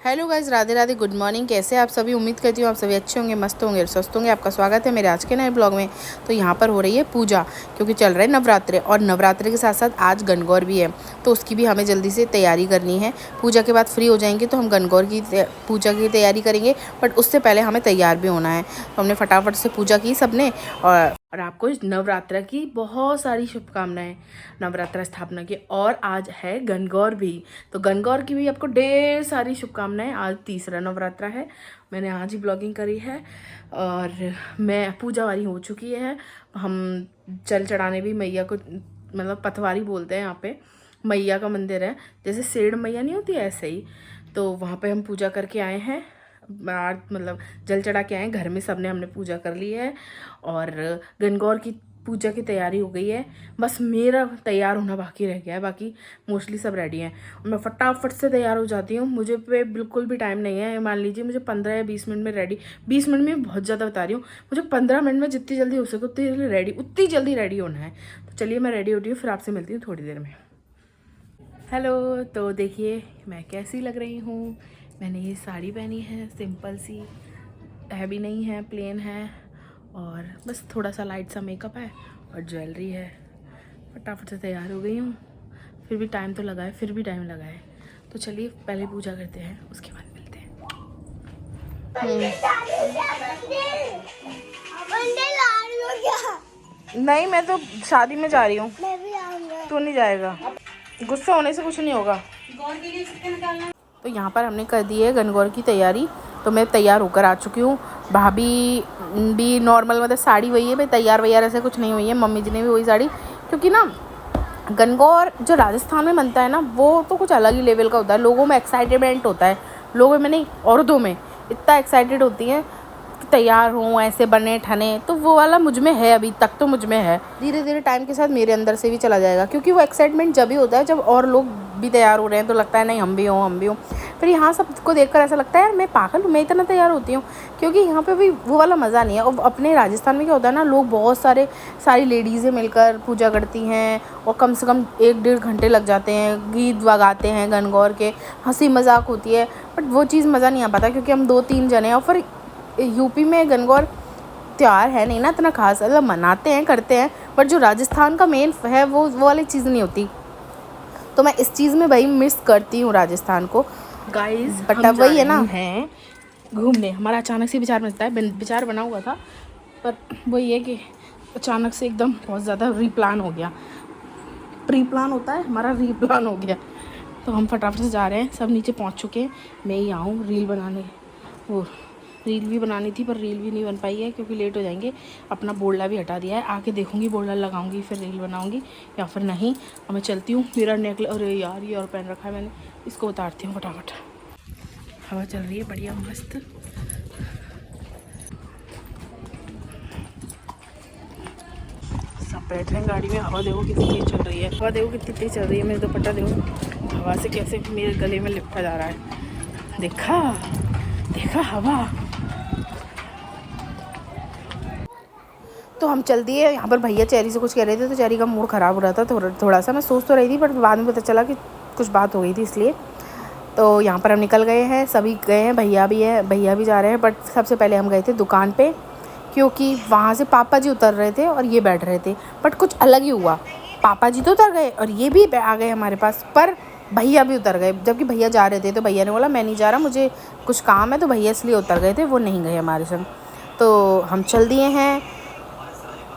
Hello guys, Radhe Radhe, good morning. कैसे आप सभी? उम्मीद करती हूँ आप सभी अच्छे होंगे, मस्त होंगे, स्वस्थ होंगे। आपका स्वागत है मेरे आज के नए ब्लॉग में। तो यहाँ पर हो रही है पूजा, क्योंकि चल रहे हैं नवरात्रे, और नवरात्रे के साथ साथ आज गणगौर भी है, तो उसकी भी हमें जल्दी से तैयारी करनी है। पूजा के बाद फ्री हो जाएंगे तो हम गणगौर की पूजा की तैयारी करेंगे, बट उससे पहले हमें तैयार भी होना है। तो हमने फटाफट से पूजा की सबने, और आपको इस नवरात्रा की बहुत सारी शुभकामनाएं, नवरात्रा स्थापना की। और आज है गणगौर भी, तो गणगौर की भी आपको ढेर सारी शुभकामनाएं। आज तीसरा नवरात्रा है, मैंने आज ही ब्लॉगिंग करी है और मैं पूजा वाली हो चुकी है। हम जल चढ़ाने भी मैया को, मतलब पथवारी बोलते हैं यहाँ पे, मैया का मंदिर है, जैसे सेठ मैया नहीं होती ऐसे ही। तो वहाँ पे हम पूजा करके आए हैं, मतलब जल चढ़ा के आए घर में, सबने हमने पूजा कर ली है और गणगौर की पूजा की तैयारी हो गई है। बस मेरा तैयार होना बाकी रह गया है, बाकी मोस्टली सब रेडी हैं और मैं फटाफट से तैयार हो जाती हूँ। मुझे पे बिल्कुल भी टाइम नहीं है। मान लीजिए मुझे 15 या 20 मिनट में रेडी, 20 मिनट में बहुत ज़्यादा बता रही हूँ, मुझे 15 मिनट में जितनी जल्दी हो सके उतनी जल्दी रेडी होना है। तो चलिए मैं रेडी होती हूँ, फिर आपसे मिलती हूँ थोड़ी देर में। हेलो, तो देखिए मैं कैसी लग रही हूँ। मैंने ये साड़ी पहनी है, सिंपल सी, हैवी नहीं है, प्लेन है, और बस थोड़ा सा लाइट सा मेकअप है और ज्वेलरी है। फटाफट से तैयार हो गई हूँ। फिर भी टाइम तो लगा है, तो चलिए पहले पूजा करते हैं, उसके बाद मिलते हैं। नहीं, मैं तो शादी में जा रही हूँ, तू नहीं जाएगा। गुस्सा होने से कुछ नहीं होगा। तो यहाँ पर हमने कर दी है गणगौर की तैयारी, तो मैं तैयार होकर आ चुकी हूँ। भाभी भी नॉर्मल, मतलब साड़ी वही है भाई, तैयार वैयार ऐसे कुछ नहीं हुई है। मम्मी जी ने भी वही साड़ी, क्योंकि ना गणगौर जो राजस्थान में बनता है ना, वो तो कुछ अलग ही लेवल का होता है। लोगों में एक्साइटमेंट होता है, लोगों में नहीं, औरतों में इतना एक्साइटेड होती हैं कि तैयार हों, ऐसे बने ठने, तो वो वाला मुझ में है, अभी तक तो मुझ में है। धीरे धीरे टाइम के साथ मेरे अंदर से भी चला जाएगा, क्योंकि वो एक्साइटमेंट जब भी होता है जब और लोग भी तैयार हो रहे हैं, तो लगता है नहीं हम भी हों। फिर यहाँ सबको देखकर ऐसा लगता है यार मैं पागल हूँ, मैं इतना तैयार होती हूँ, क्योंकि यहाँ पे भी वो वाला मज़ा नहीं है। और अपने राजस्थान में क्या होता है ना, लोग बहुत सारी लेडीज़ें मिलकर पूजा करती हैं और कम से कम 1-1.5 घंटे लग जाते हैं, गीत गाते हैं गणगौर के, हंसी मजाक होती है, बट वो चीज़ मज़ा नहीं आ पाता, क्योंकि हम 2-3 जने हैं। और फिर यूपी में गणगौर त्यौहार है नहीं ना इतना खास, मतलब मनाते हैं, करते हैं, बट जो राजस्थान का मेन है वो वाली चीज़ नहीं होती। तो मैं इस चीज़ में भाई मिस करती हूँ राजस्थान को गाइस। बट अब वही है ना, है घूमने हमारा अचानक से विचार बनता है, विचार बना हुआ था, पर वही है कि अचानक से एकदम बहुत ज़्यादा रीप्लान हो गया। प्री प्लान होता है, हमारा रीप्लान हो गया। तो हम फटाफट से जा रहे हैं, सब नीचे पहुँच चुके हैं। मैं ही आऊँ रील बनाने, वो रील भी बनानी थी, पर रील भी नहीं बन पाई है क्योंकि लेट हो जाएंगे। अपना बोर्डला भी हटा दिया है, आके देखूंगी, बोर्डला लगाऊंगी, फिर रील बनाऊंगी या फिर नहीं। अब मैं चलती हूँ। मेरा नेकलेस, अरे यार ये और पहन रखा है मैंने, इसको उतारती हूँ फटाफट। हवा चल रही है बढ़िया मस्त। सब बैठ रहे हैं गाड़ी में। हवा देखो कितनी तेज चल रही है, मेरे दुपट्टा देखो हवा से कैसे मेरे गले में लिपटा जा रहा है। देखा हवा। तो हम चल दिए। यहाँ पर भैया चेरी से कुछ कह रहे थे, तो चेरी का मूड ख़राब हो रहा था थोड़ा सा। मैं सोच तो रही थी, बट बाद में पता चला कि कुछ बात हो गई थी, इसलिए। तो यहाँ पर हम निकल गए हैं, सभी गए हैं, भैया भी जा रहे हैं। बट सबसे पहले हम गए थे दुकान पे, क्योंकि वहाँ से पापा जी उतर रहे थे और ये बैठ रहे थे। बट कुछ अलग ही हुआ, पापा जी तो उतर गए और ये भी आ गए हमारे पास, पर भैया भी उतर गए। जबकि भैया जा रहे थे, तो भैया ने बोला मैं नहीं जा रहा, मुझे कुछ काम है, तो भैया इसलिए उतर गए थे, वो नहीं गए हमारे संग। तो हम चल दिए हैं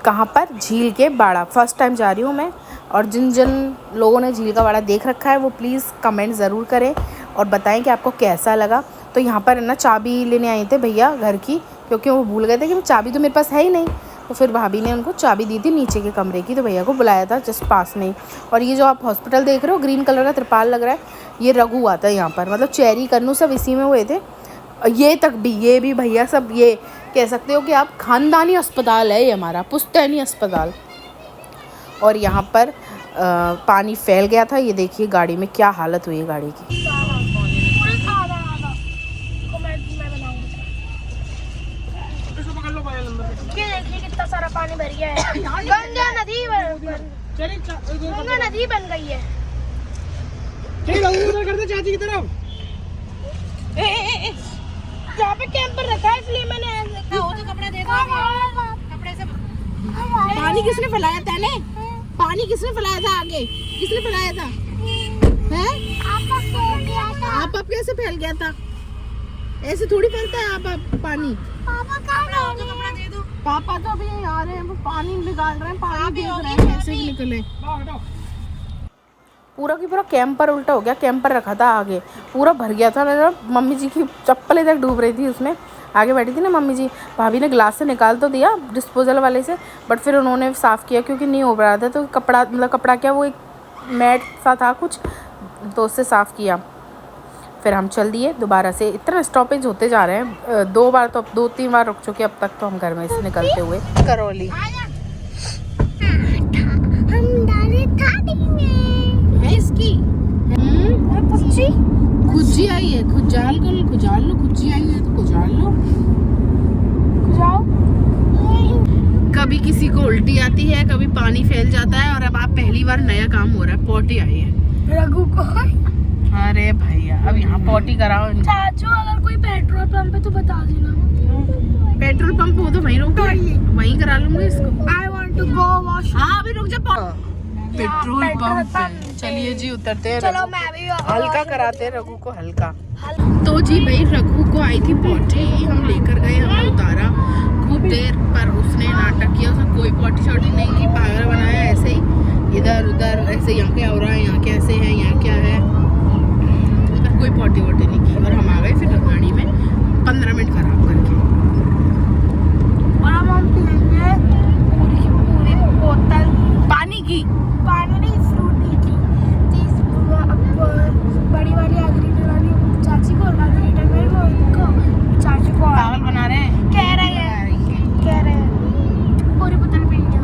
कहाँ पर, झील के बाड़ा। फर्स्ट टाइम जा रही हूँ मैं, और जिन लोगों ने झील का बाड़ा देख रखा है वो प्लीज़ कमेंट ज़रूर करें और बताएं कि आपको कैसा लगा। तो यहाँ पर है ना, चाबी लेने आए थे भैया घर की, क्योंकि वो भूल गए थे कि चाबी तो मेरे पास है ही नहीं। तो फिर भाभी ने उनको चाबी दी थी नीचे के कमरे की, तो भैया को बुलाया था जस्ट पास में। और ये जो आप हॉस्पिटल देख रहे हो, ग्रीन कलर का त्रिपाल लग रहा है, ये रघु आता है यहाँ पर, मतलब चेरी कन्नू सब इसी में हुए थे। ये भी भैया सब, ये कह सकते हो कि आप खानदानी अस्पताल है ये हमारा, पुश्तैनी अस्पताल। और यहाँ पर पानी फैल गया था, ये देखिए गाड़ी में क्या हालत हुई है गाड़ी की। कितना सारा पानी भर गया है, गंगा नदी बन गई है। उधर कर दे चाची की तरफ। पर रखा है इसलिए मैंने हो तो कपड़ा दे दो, कपड़े से पानी किसने फैलाया था ने? पानी किसने फैलाया था आगे? किसने फैलाया था? हैं? आप कैसे फैल गया था? ऐसे थोड़ी फैलता है आप पानी। हो तो कपड़ा दे दो। पापा तो अभी आ रहे हैं, वो पानी निकाल रहे हैं, पानी देख रहे हैं कैसे निकले। पूरा की पूरा कैंपर उल्टा हो गया। कैंपर रखा था आगे, पूरा भर गया था मेरा। मम्मी जी की चप्पलें तक डूब रही थी उसमें। आगे बैठी थी ना मम्मी जी, भाभी ने ग्लास से निकाल तो दिया डिस्पोजल वाले से, बट फिर उन्होंने साफ़ किया क्योंकि नहीं हो रहा था। तो कपड़ा मतलब कपड़ा क्या, वो एक मैट सा था कुछ, तो उससे साफ़ किया। फिर हम चल दिए दोबारा से। इतना स्टॉपेज होते जा रहे हैं, 2 बार तो, अब 2-3 बार रुक चुके अब तक तो हम घर में से निकलते हुए। करौली हम डाले थाली में है इसकी पुच्ची खुजी आई है, खुजाल लो, खुजी आई है तो खुजाल लो। जाओ। कभी किसी को उल्टी आती है, कभी पानी फैल जाता है, और अब आप पहली बार नया काम हो रहा है, पॉटी आई है रघु को। अरे भैया अब यहाँ पॉटी कराओ। चाचू अगर कोई पेट्रोल पंप है तो बता देना। पेट्रोल पंप हो तो वहीं रोको, वहीं करा लूंगी इसको। I want to go wash. हाँ अभी रुक जा। पेट्रोल पंप पे चलिए जी, उतरते हैं। चलो मैं भी हल्का कराते हैं रघु को, हल्का। तो जी भाई रघु को आई थी पॉटी, हम लेकर गए, हमने उतारा खूब देर, पर उसने नाटक किया, उसने कोई पॉटी शॉटी नहीं की, पागल बनाया ऐसे ही इधर उधर, ऐसे यहाँ क्या हो रहा है, यहाँ कैसे है, यहाँ क्या है, पर कोई पॉटी वॉटी नहीं की। और हम आ गए फिर गाड़ी में 15 मिनट खराब करके। और अब हम पिएंगे पूरी बोतल पानी की, पानी नहीं, फ्रूटी की। बड़ी वाली अग्रीटर वाली चाची को, अग्रीटर में वो इनको चाची को पागल बना रहे हैं, कह रहे हैं पूरी बोतल पिएंगे।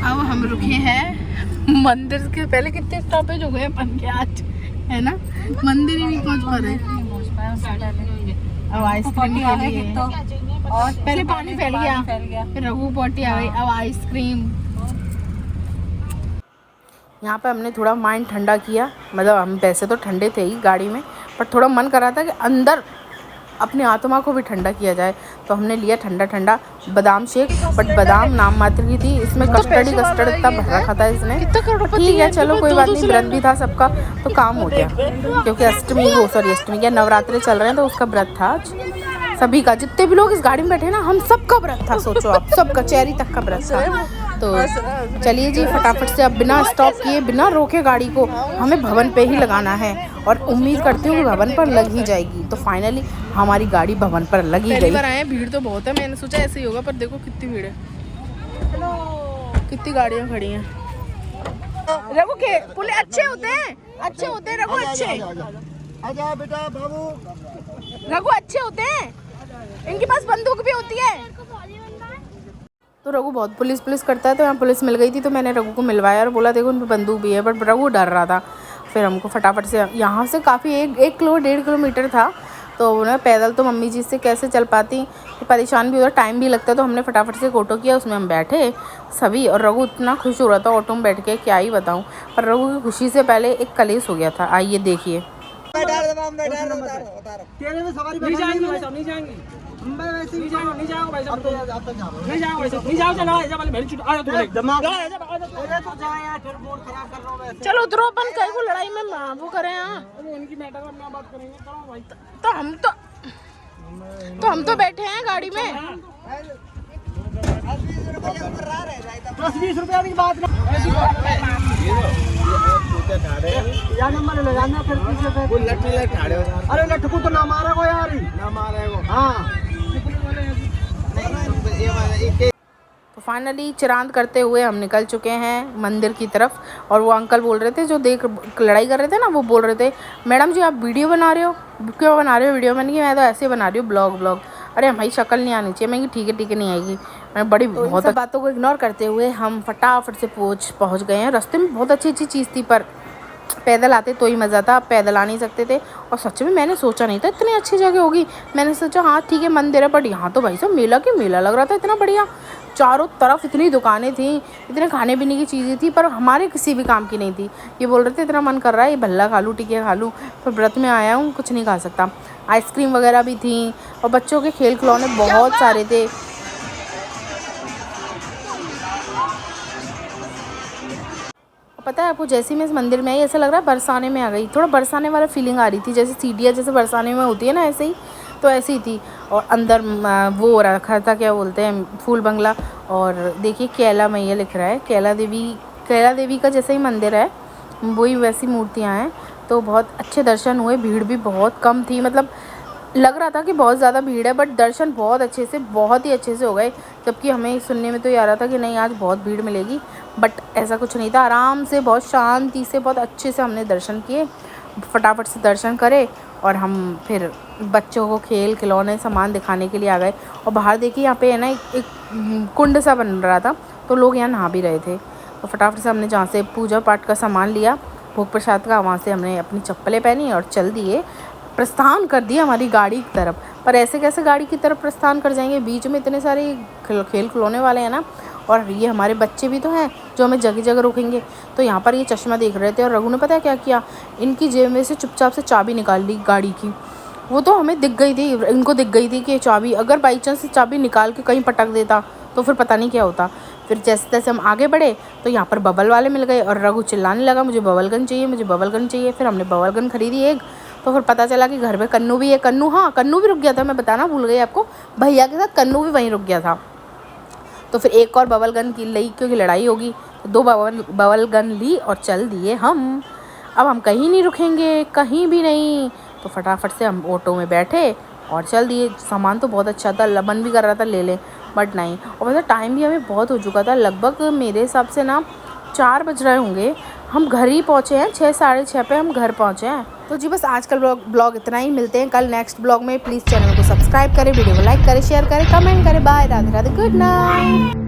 अब हम रुके हैं मंदिर के पहले। कितने स्टॉपेज हो गए अपन के आज, है ना? मंदिर ही नहीं पहुंच पा रहे। अब आइसक्रीम के लिए और पहले पानी फैल गया, फिर रघु पॉटी आ गई, अब आइसक्रीम। यहाँ पे हमने थोड़ा माइंड ठंडा किया, मतलब हम वैसे तो ठंडे थे ही गाड़ी में, पर थोड़ा मन कर रहा था कि अंदर अपनी आत्मा को भी ठंडा किया जाए, तो हमने लिया ठंडा ठंडा बादाम शेक। बट बादाम नाम मात्र की थी, इसमें कस्टर्ड इतना भर रखा था इसने। ठीक है चलो कोई बात नहीं, व्रत भी था सबका तो काम हो गया, क्योंकि अष्टमी क्या नवरात्रि चल रहे हैं, तो उसका व्रत था आज सभी का। जितने भी लोग इस गाड़ी में बैठे ना, हम सबका व्रत था, सोचो आप, सबका चेरी तक का व्रत था। तो चलिए जी फटाफट से अब बिना स्टॉप किए, बिना रोके गाड़ी को हमें भवन पे ही लगाना है, और उम्मीद करती हूँ कि भवन पर लग ही जाएगी। तो फाइनली हमारी गाड़ी भवन पर लगी गई। पर आए भीड़ तो बहुत है, मैंने सोचा ऐसे ही होगा, पर देखो कितनी भीड़ है, कितनी गाड़ियाँ खड़ी हैं। रघु के पुल अच्छे होते हैं, अच्छे होते हैं रघु, अच्छे आजा बेटा बाबू। रघु अच्छे होते हैं, इनके पास बंदूक भी होती है। तो रघु बहुत पुलिस करता है, तो यहाँ पुलिस मिल गई थी, तो मैंने रघु को मिलवाया और बोला देखो उन पर बंदूक भी है, बट रघु डर रहा था। फिर हमको फटाफट से यहाँ से काफ़ी 1-1.5 किलोमीटर था, तो उन्हें पैदल तो मम्मी जी से कैसे चल पाती, परेशान भी होता, टाइम भी लगता, तो हमने फटाफट से एक ऑटो किया, उसमें हम बैठे सभी। और रघु इतना खुश हो रहा था ऑटो में बैठ के, क्या ही बताऊँ। पर रघु की खुशी से पहले एक कलेश हो गया था, आइए देखिए। चलो उधरो, अपन कहीं को लड़ाई में वो करें। उनकी मैटर में बात करेंगे, तो हम तो बैठे हैं गाड़ी में। 10-20 रुपया की बात अरे लटकू तो ना मारे को यार, ना मारे को। हाँ तो फाइनली चिरांद करते हुए हम निकल चुके हैं मंदिर की तरफ। और वो अंकल बोल रहे थे, जो देख लड़ाई कर रहे थे ना, वो बोल रहे थे मैडम जी आप वीडियो बना रहे हो, क्यों बना रहे हो वीडियो? मैंने कहा मैं तो ऐसे बना रही हूँ ब्लॉग। अरे हमारी शक्ल नहीं आनी चाहिए। मैं ठीक है नहीं आएगी। मैं बड़ी बहुत बातों को इग्नोर करते हुए हम फटाफट से पहुँच गए हैं। रास्ते में बहुत अच्छी चीज़ थी, पर पैदल आते तो ही मज़ा था, पैदल आ नहीं सकते थे। और सच में मैंने सोचा नहीं था इतनी अच्छी जगह होगी। मैंने सोचा हाँ ठीक है मंदिर है, बट यहाँ तो भाई साहब मेला के मेला लग रहा था, इतना बढ़िया। चारों तरफ इतनी दुकानें थी, इतने खाने पीने की चीज़ें थी, पर हमारे किसी भी काम की नहीं थी। ये बोल रहे थे इतना मन कर रहा है ये भल्ला खा लूँ, टिकिया खा लूँ, पर व्रत में आया हूँ कुछ नहीं खा सकता। आइसक्रीम वगैरह भी थी और बच्चों के खेल खिलौने बहुत सारे थे। पता है आपको, जैसे ही मैं इस मंदिर में आई ऐसा लग रहा है बरसाने में आ गई, थोड़ा बरसाने वाला फीलिंग आ रही थी, जैसे सीढ़ियाँ जैसे बरसाने में होती है ना, ऐसे ही तो ऐसी ही थी। और अंदर वो रखा था, क्या बोलते हैं, फूल बंगला। और देखिए कैला मैया लिख रहा है, कैला देवी का जैसे ही मंदिर है वही वैसी मूर्तियाँ हैं। तो बहुत अच्छे दर्शन हुए, भीड़ भी बहुत कम थी, मतलब लग रहा था कि बहुत ज़्यादा भीड़ है, बट दर्शन बहुत अच्छे से, बहुत ही अच्छे से हो गए। जबकि हमें सुनने में तो ये आ रहा था कि नहीं आज बहुत भीड़ मिलेगी, बट ऐसा कुछ नहीं था। आराम से, बहुत शांति से, बहुत अच्छे से हमने दर्शन किए, फटाफट से दर्शन करे और हम फिर बच्चों को खेल खिलौने सामान दिखाने के लिए आ गए। और बाहर देखिए यहाँ पे है ना एक कुंड सा बन रहा था, तो लोग यहाँ नहा भी रहे थे। तो फटाफट से हमने जहाँ से पूजा पाठ का सामान लिया, भोग प्रसाद का, वहाँ से हमने अपनी चप्पलें पहनी और चल दिए, प्रस्थान कर दिया हमारी गाड़ी की तरफ। पर ऐसे कैसे गाड़ी की तरफ प्रस्थान कर जाएंगे, बीच में इतने सारे खेल खिलौने वाले हैं ना, और ये हमारे बच्चे भी तो हैं जो हमें जगह जगह रोकेंगे। तो यहाँ पर ये चश्मा देख रहे थे और रघु ने पता है क्या किया, इनकी जेब में से चुपचाप से चाबी निकाल ली गाड़ी की। वो तो हमें दिख गई थी, इनको दिख गई थी कि ये चाबी, अगर बाई चांस चाबी निकाल के कहीं पटक देता तो फिर पता नहीं क्या होता। फिर जैसे तैसे हम आगे बढ़े तो यहाँ पर बबल वाले मिल गए और रघु चिल्लाने लगा मुझे बबल गन चाहिए, मुझे बबल गन चाहिए। फिर हमने बबल गन खरीदी एक। तो फिर पता चला कि घर में कन्नू भी है। कन्नू, हाँ कन्नू भी रुक गया था, मैं बताना भूल गई आपको, भैया के साथ कन्नू भी वहीं रुक गया था। तो फिर एक और बबल गन की ली, क्योंकि लड़ाई होगी, तो 2 बबल गन ली और चल दिए हम। अब हम कहीं नहीं रुकेंगे, कहीं भी नहीं। तो फटाफट से हम ऑटो में बैठे और चल दिए। सामान तो बहुत अच्छा था, मन भी कर रहा था ले लें, बट नहीं। और वैसे टाइम भी हमें बहुत हो चुका था, लगभग मेरे हिसाब से ना 4 बज रहे होंगे। हम घर ही पहुँचे हैं, 6 साढ़े 6 पे हम घर पहुँचे हैं। तो जी बस आज का ब्लॉग इतना ही। मिलते हैं कल नेक्स्ट ब्लॉग में। प्लीज़ चैनल को सब्सक्राइब करें, वीडियो को लाइक करें, शेयर करें, कमेंट करें। Bye, Radhe Radhe, good night.